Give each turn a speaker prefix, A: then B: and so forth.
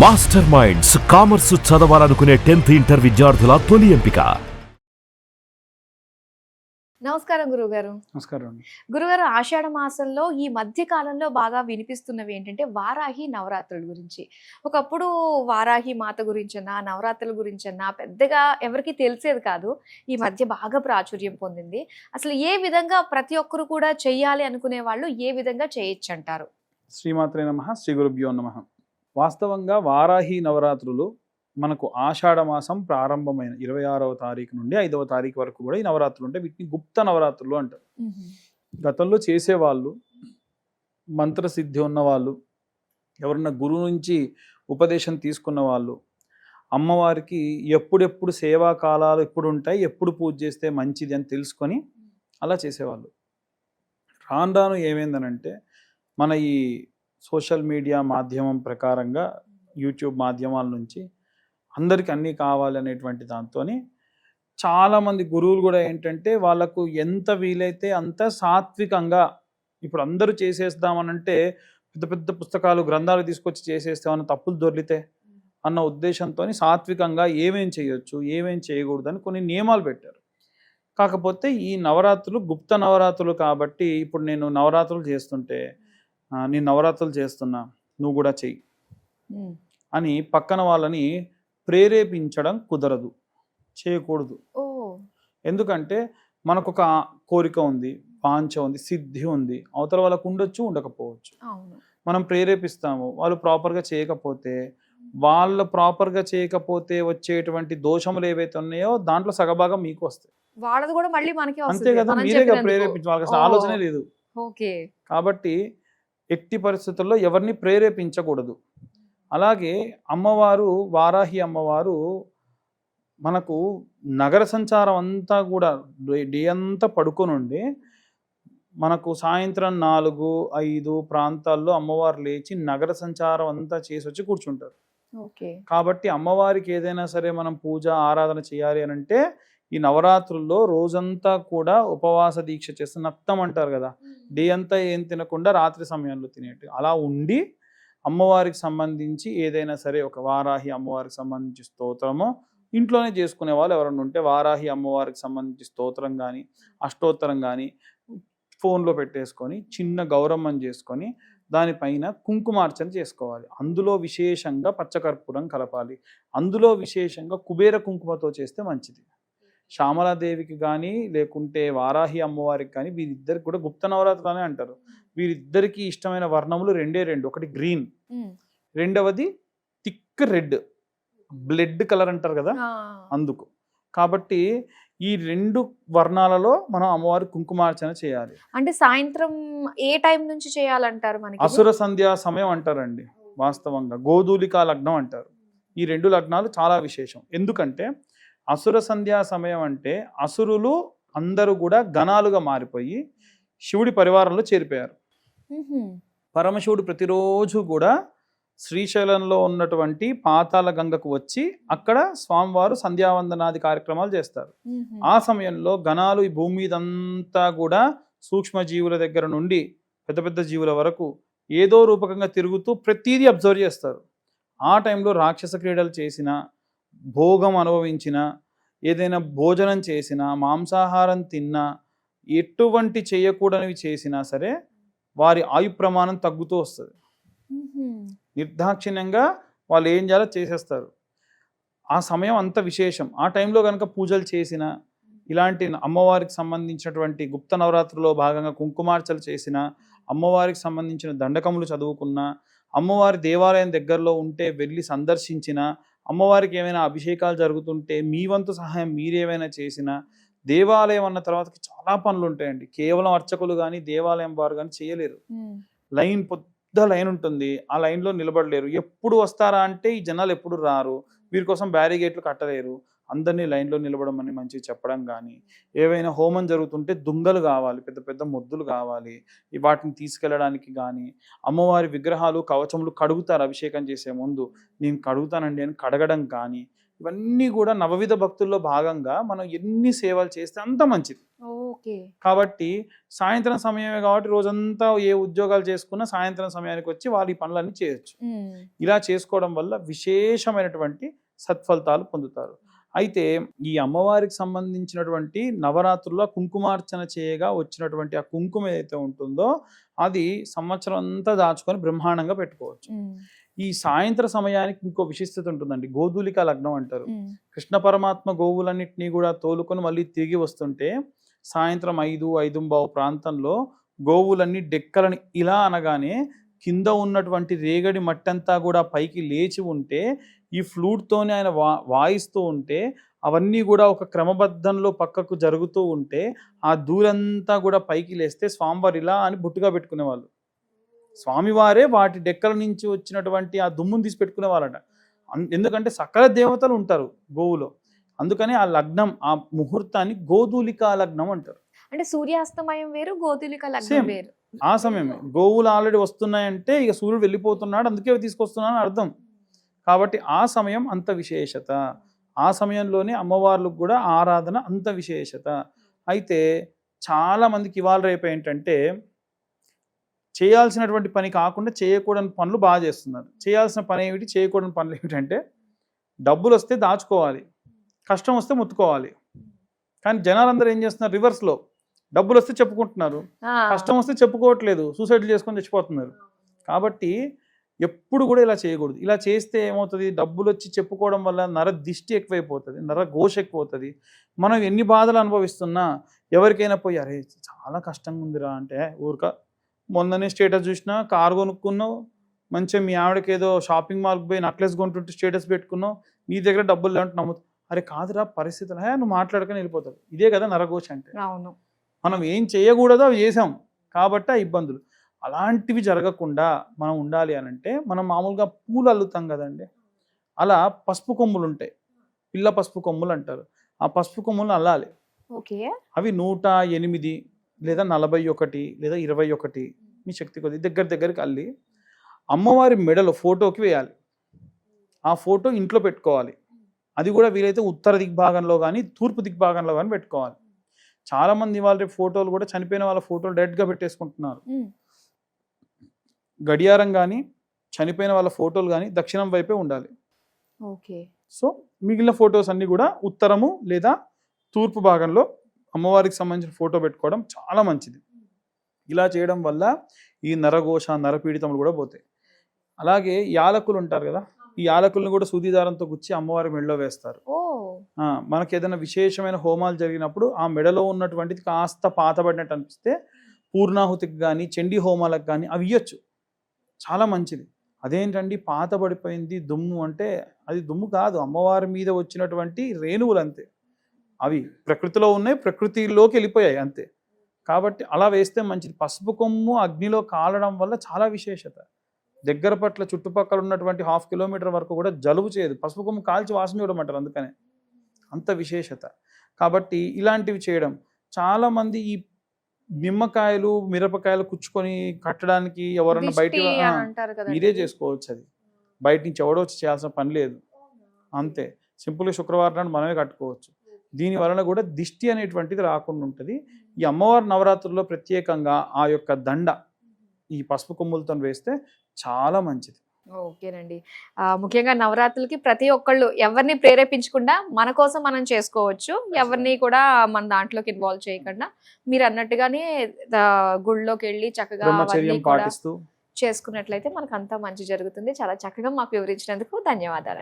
A: Master minds commerce చదవాలనుకునే 10th inter విద్యార్థుల తొలి ఎంపిక.
B: నమస్కారం గురుగారు.
C: నమస్కారం.
B: గురుగారు, ఆషాఢ మాసంలో ఈ మధ్య కాలంలో బాగా వినిపిస్తున్నవి ఏంటంటే వారాహి నవరాత్రుల గురించి. ఒకప్పుడు వారాహి మాత గురించన్నా నవరాత్రుల గురించన్నా పెద్దగా ఎవరికి తెలిసేది కాదు. ఈ మధ్య బాగా ప్రాచుర్యం పొందింది. అసలు ఏ విధంగా ప్రతి ఒక్కరు కూడా చెయ్యాలి అనుకునే వాళ్ళు ఏ విధంగా చేయొచ్చు అంటారు?
C: శ్రీమాత్రే నమః, శ్రీ గురుభ్యో నమః. వాస్తవంగా వారాహి నవరాత్రులు మనకు ఆషాఢ మాసం ప్రారంభమైన 26వ తారీఖు నుండి 5వ తారీఖు వరకు కూడా ఈ నవరాత్రులు ఉంటాయి. వీటిని గుప్త నవరాత్రులు అంటారు. గతంలో చేసేవాళ్ళు, మంత్రసిద్ధి ఉన్నవాళ్ళు, ఎవరన్నా గురువు నుంచి ఉపదేశం తీసుకున్న వాళ్ళు, అమ్మవారికి ఎప్పుడెప్పుడు సేవా కాలాలు ఎప్పుడు ఉంటాయి, ఎప్పుడు పూజ చేస్తే మంచిది అని తెలుసుకొని అలా చేసేవాళ్ళు. రాను రాను ఏమైందనంటే మన ఈ సోషల్ మీడియా మాధ్యమం ప్రకారంగా యూట్యూబ్ మాధ్యమాల నుంచి అందరికి అన్నీ కావాలి అనేటువంటి దాంతో చాలామంది గురువులు కూడా ఏంటంటే వాళ్ళకు ఎంత వీలైతే అంత సాత్వికంగా, ఇప్పుడు అందరూ చేసేద్దామనంటే పెద్ద పెద్ద పుస్తకాలు గ్రంథాలు తీసుకొచ్చి చేసేస్తామన్న తప్పులు దొర్లితే అన్న ఉద్దేశంతో సాత్వికంగా ఏమేం చేయొచ్చు ఏమేం చేయకూడదని కొన్ని నియమాలు పెట్టారు. కాకపోతే ఈ నవరాత్రులు గుప్త నవరాత్రులు కాబట్టి ఇప్పుడు నేను నవరాత్రులు చేస్తుంటే నేను నవరాత్రులు చేస్తున్నా నువ్వు కూడా చెయ్యి అని పక్కన వాళ్ళని ప్రేరేపించడం కుదరదు, చేయకూడదు. ఎందుకంటే మనకు ఒక కోరిక ఉంది, వాంఛ ఉంది, సిద్ధి ఉంది, అవతల వాళ్ళకు ఉండొచ్చు ఉండకపోవచ్చు. మనం ప్రేరేపిస్తాము, వాళ్ళు ప్రాపర్గా చేయకపోతే వాళ్ళు ప్రాపర్గా చేయకపోతే వచ్చేటువంటి దోషములు ఏవైతే ఉన్నాయో దాంట్లో సగభాగం మీకు వస్తాయి.
B: వాళ్ళది కూడా మళ్ళీ మనకి
C: అంతే కదా, మీరేగా ప్రేరేపించి, వాళ్ళకి అసలు ఆలోచనే లేదు. కాబట్టి ఎట్టి పరిస్థితుల్లో ఎవరిని ప్రేరేపించకూడదు. అలాగే అమ్మవారు, వారాహి అమ్మవారు మనకు నగర సంచారం అంతా కూడా డే అంతా పడుకొనుండి మనకు సాయంత్రం 4-5 ప్రాంతాల్లో అమ్మవారు లేచి నగర సంచారం అంతా చేసి వచ్చి కూర్చుంటారు. కాబట్టి అమ్మవారికి ఏదైనా సరే మనం పూజ ఆరాధన చేయాలి అని అంటే ఈ నవరాత్రుల్లో రోజంతా కూడా ఉపవాస దీక్ష చేస్తే నత్తం అంటారు కదా, డే అంతా ఏం తినకుండా రాత్రి సమయంలో తినేట్టు అలా ఉండి అమ్మవారికి సంబంధించి ఏదైనా సరే ఒక వారాహి అమ్మవారికి సంబంధించి స్తోత్రము ఇంట్లోనే చేసుకునే వాళ్ళు ఎవరైనా ఉంటే వారాహి అమ్మవారికి సంబంధించి స్తోత్రం కానీ అష్టోత్తరం కానీ ఫోన్లో పెట్టేసుకొని చిన్న గౌరమ్మని చేసుకొని దానిపైన కుంకుమార్చన చేసుకోవాలి. అందులో విశేషంగా పచ్చకర్పూరం కలపాలి. అందులో విశేషంగా కుబేర కుంకుమతో చేస్తే మంచిది. శ్యామలాదేవికి కానీ లేకుంటే వారాహి అమ్మవారికి కానీ వీరిద్దరికి కూడా గుప్త నవరాత్రులు అనే అంటారు. వీరిద్దరికి ఇష్టమైన వర్ణములు రెండే రెండు, ఒకటి గ్రీన్, రెండవది థిక్ రెడ్, బ్లడ్ కలర్ అంటారు కదా అందుకు. కాబట్టి ఈ రెండు వర్ణాలలో మనం అమ్మవారి కుంకుమార్చన చేయాలి.
B: అంటే సాయంత్రం ఏ టైం నుంచి చేయాలంటారు? మనకి
C: అసుర సంధ్యా సమయం అంటారండి. వాస్తవంగా గోధూలికా లగ్నం అంటారు. ఈ రెండు లగ్నాలు చాలా విశేషం. ఎందుకంటే అసుర సంధ్యా సమయం అంటే అసురులు అందరూ కూడా గణాలుగా మారిపోయి శివుడి పరివారంలో చేరిపోయారు. పరమశివుడు ప్రతిరోజు కూడా శ్రీశైలంలో ఉన్నటువంటి పాతాళ గంగకు వచ్చి అక్కడ స్వామివారు సంధ్యావందనాది కార్యక్రమాలు చేస్తారు. ఆ సమయంలో గణాలు ఈ భూమి మీదంతా కూడా సూక్ష్మ జీవుల దగ్గర నుండి పెద్ద పెద్ద జీవుల వరకు ఏదో రూపకంగా తిరుగుతూ ప్రతిదీ అబ్జర్వ్ చేస్తారు. ఆ టైంలో రాక్షస క్రీడలు చేసిన, భోగం అనుభవించిన, ఏదైనా భోజనం చేసినా, మాంసాహారం తిన్నా, ఎటువంటి చేయకూడనివి చేసినా సరే వారి ఆయు ప్రమాణం తగ్గుతూ వస్తుంది. నిర్దాక్షిణ్యంగా వాళ్ళు ఏం చేయాలో చేసేస్తారు. ఆ సమయం అంత విశేషం. ఆ టైంలో కనుక పూజలు చేసిన, ఇలాంటి అమ్మవారికి సంబంధించినటువంటి గుప్త నవరాత్రుల్లో భాగంగా కుంకుమార్చలు చేసిన, అమ్మవారికి సంబంధించిన దండకములు చదువుకున్న, అమ్మవారి దేవాలయం దగ్గరలో ఉంటే వెళ్ళి సందర్శించిన, అమ్మవారికి ఏమైనా అభిషేకాలు జరుగుతుంటే మీ వంతు సహాయం మీరేమైనా చేసిన, దేవాలయం అన్న తర్వాతకి చాలా పనులు ఉంటాయండి. కేవలం అర్చకులు కానీ దేవాలయం వారు కానీ చేయలేరు. లైన్ పెద్ద లైన్ ఉంటుంది, ఆ లైన్లో నిలబడలేరు. ఎప్పుడు వస్తారా అంటే ఈ జనాలు ఎప్పుడు రారు, వీరి కోసం బ్యారిగేట్లు కట్టలేరు. అందరినీ లైన్లో నిలబడమని మంచిగా చెప్పడం కానీ, ఏవైనా హోమం జరుగుతుంటే దుంగలు కావాలి, పెద్ద పెద్ద ముద్దులు కావాలి, వాటిని తీసుకెళ్ళడానికి కానీ, అమ్మవారి విగ్రహాలు కవచములు కడుగుతారు అభిషేకం చేసే ముందు, నేను కడుగుతానండి అని కడగడం కానీ, ఇవన్నీ కూడా నవవిధ భక్తుల్లో భాగంగా మనం ఎన్ని సేవలు చేస్తే అంత మంచిది.
B: ఓకే.
C: కాబట్టి సాయంత్రం సమయమే కాబట్టి రోజంతా ఏ ఉద్యోగాలు చేసుకున్నా సాయంత్రం సమయానికి వచ్చి వాళ్ళు ఈ పనులన్నీ చేయొచ్చు. ఇలా చేసుకోవడం వల్ల విశేషమైనటువంటి సత్ఫలితాలు పొందుతారు. అయితే ఈ అమ్మవారికి సంబంధించినటువంటి నవరాత్రుల్లో కుంకుమార్చన చేయగా వచ్చినటువంటి ఆ కుంకుమ ఏదైతే ఉంటుందో అది సంవత్సరం అంతా దాచుకొని బ్రహ్మాండంగా పెట్టుకోవచ్చు. ఈ సాయంత్ర సమయానికి ఇంకో విశిష్టత ఉంటుందండి. గోధూలిక లగ్నం అంటారు. కృష్ణ పరమాత్మ గోవులన్నింటినీ కూడా తోలుకొని మళ్ళీ తిరిగి వస్తుంటే సాయంత్రం 5-5:15 ప్రాంతంలో గోవులన్నీ డెక్కలని ఇలా అనగానే కింద ఉన్నటువంటి రేగడి మట్టంతా కూడా పైకి లేచి ఉంటే ఈ ఫ్లూట్తోనే ఆయన వాయిస్తూ ఉంటే అవన్నీ కూడా ఒక క్రమబద్ధంలో పక్కకు జరుగుతూ ఉంటే ఆ దూరంతా కూడా పైకి లేస్తే స్వామివారు ఇలా అని బుట్టుగా పెట్టుకునేవాళ్ళు. స్వామివారే వాటి డెక్కల నుంచి వచ్చినటువంటి ఆ దుమ్మును తీసి పెట్టుకునే వాళ్ళట. ఎందుకంటే సకల దేవతలు ఉంటారు గోవులో. అందుకని ఆ లగ్నం, ఆ ముహూర్తాన్ని గోధూలికా లగ్నం అంటారు.
B: అంటే సూర్యాస్తమయం వేరు, గోధూలిక లగ్నం వేరు.
C: ఆ సమయమే గోవులు ఆల్రెడీ వస్తున్నాయంటే ఇక సూర్యుడు వెళ్ళిపోతున్నాడు, అందుకే తీసుకొస్తున్నాను అర్థం. కాబట్టి ఆ సమయం అంత విశేషత. ఆ సమయంలోనే అమ్మవార్లకు కూడా ఆరాధన అంత విశేషత. అయితే చాలా మందికి ఇవాళ రేపు ఏంటంటే చేయాల్సినటువంటి పని కాకుండా చేయకూడని పనులు బాగా చేస్తున్నారు. చేయాల్సిన పని ఏమిటి, చేయకూడని పనులు ఏమిటంటే డబ్బులు వస్తే దాచుకోవాలి, కష్టం వస్తే ముత్తుకోవాలి. కానీ జనాలందరూ ఏం చేస్తున్నారు, రివర్స్లో డబ్బులు వస్తే చెప్పుకుంటున్నారు, కష్టం వస్తే చెప్పుకోవట్లేదు, సూసైడ్లు చేసుకొని చచ్చిపోతున్నారు. కాబట్టి ఎప్పుడు కూడా ఇలా చేయకూడదు. ఇలా చేస్తే ఏమవుతుంది, డబ్బులు వచ్చి చెప్పుకోవడం వల్ల నర దిష్టి ఎక్కువైపోతుంది, నర ఘోష ఎక్కువవుతుంది. మనం ఎన్ని బాధలు అనుభవిస్తున్నా ఎవరికైనా పోయి అరే చాలా కష్టంగా ఉందిరా అంటే ఊరిక మొన్ననే స్టేటస్ చూసినా కారు కొనుక్కున్నావు, మంచిగా మీ ఆవిడకి ఏదో షాపింగ్ మాల్కి పోయి నక్లెస్ కొంటుంటే స్టేటస్ పెట్టుకున్నావు, నీ దగ్గర డబ్బులు లేవంటే నమ్ముతావు. అరే కాదురా పరిస్థితులు, నువ్వు మాట్లాడుకొని వెళ్ళిపోతావు. ఇదే కదా నరఘోష అంటే.
B: అవును,
C: మనం ఏం చేయకూడదో అవి చేసాం కాబట్టి ఆ ఇబ్బందులు. అలాంటివి జరగకుండా మనం ఉండాలి అని అంటే మనం మామూలుగా పూలు అల్లుతాం కదండి, అలా పసుపు కొమ్ములు ఉంటాయి, పిల్ల పసుపు కొమ్ములు అంటారు. ఆ పసుపు కొమ్ములను అల్లాలి.
B: ఓకే.
C: అవి 108 లేదా 41 లేదా 21 మీ శక్తి కొద్ది దగ్గరికి అల్లి అమ్మవారి మెడలో ఫోటోకి వేయాలి. ఆ ఫోటో ఇంట్లో పెట్టుకోవాలి. అది కూడా వీలైతే ఉత్తర దిగ్భాగంలో కానీ తూర్పు దిగ్భాగంలో కానీ పెట్టుకోవాలి. చాలామంది వాళ్ళ ఫోటోలు కూడా చనిపోయిన వాళ్ళ ఫోటోలు డైరెక్ట్గా పెట్టేసుకుంటున్నారు. గడియారం కానీ చనిపోయిన వాళ్ళ ఫోటోలు కానీ దక్షిణం వైపే ఉండాలి.
B: ఓకే.
C: సో మిగిలిన ఫొటోస్ అన్నీ కూడా ఉత్తరము లేదా తూర్పు భాగంలో అమ్మవారికి సంబంధించిన ఫోటో పెట్టుకోవడం చాలా మంచిది. ఇలా చేయడం వల్ల ఈ నరఘోష నరపీడితములు కూడా పోతాయి. అలాగే యాలకులు ఉంటారు కదా, ఈ యాలకులను కూడా సూదిదారంతో గుచ్చి అమ్మవారి మెడలో వేస్తారు. మనకి ఏదైనా విశేషమైన హోమాలు జరిగినప్పుడు ఆ మెడలో ఉన్నటువంటిది కాస్త పాతబడినట్టు అనిపిస్తే పూర్ణాహుతికి కానీ చండీ హోమాలకు కానీ అవి ఇవ్వచ్చు, చాలా మంచిది. అదేంటండి పాతబడిపోయింది దుమ్ము అంటే అది దుమ్ము కాదు, అమ్మవారి మీద వచ్చినటువంటి రేణువులు అంతే. అవి ప్రకృతిలో ఉన్నాయి, ప్రకృతిలోకి వెళ్ళిపోయాయి అంతే. కాబట్టి అలా వేస్తే మంచిది. పసుపు కొమ్ము అగ్నిలో కాలడం వల్ల చాలా విశేషత. దగ్గర పట్ల చుట్టుపక్కల ఉన్నటువంటి 1/2 కిలోమీటర్ వరకు కూడా జలుబు చేయదు. పసుపు కొమ్ము కాల్చి వాసన చూడమంటారు, అందుకనే అంత విశేషత. కాబట్టి ఇలాంటివి చేయడం. చాలామంది ఈ నిమ్మకాయలు మిరపకాయలు కుచ్చుకొని కట్టడానికి ఎవరన్నా బయట మీరే చేసుకోవచ్చు. అది బయట నుంచి ఎవడో వచ్చి చేయాల్సిన పని లేదు, అంతే. సింపుల్గా శుక్రవారం నాడు మనమే కట్టుకోవచ్చు. దీని వలన కూడా దిష్టి అనేటువంటిది రాకుండా ఉంటుంది. ఈ అమ్మవారి నవరాత్రుల్లో ప్రత్యేకంగా ఆ యొక్క దండ ఈ పసుపు కొమ్ములతో వేస్తే చాలా మంచిది.
B: ఓకేనండి. ముఖ్యంగా నవరాత్రులకి ప్రతి ఒక్కళ్ళు ఎవరిని ప్రేరేపించకుండా మన కోసం మనం చేసుకోవచ్చు, ఎవరిని కూడా మన దాంట్లోకి ఇన్వాల్వ్ చేయకుండా మీరు అన్నట్టుగానే గుళ్ళోకి వెళ్ళి చక్కగా
C: పాటిస్తూ
B: చేసుకున్నట్లయితే మనకు అంతా మంచి జరుగుతుంది. చాలా చక్కగా మాకు వివరించినందుకు ధన్యవాదాలు.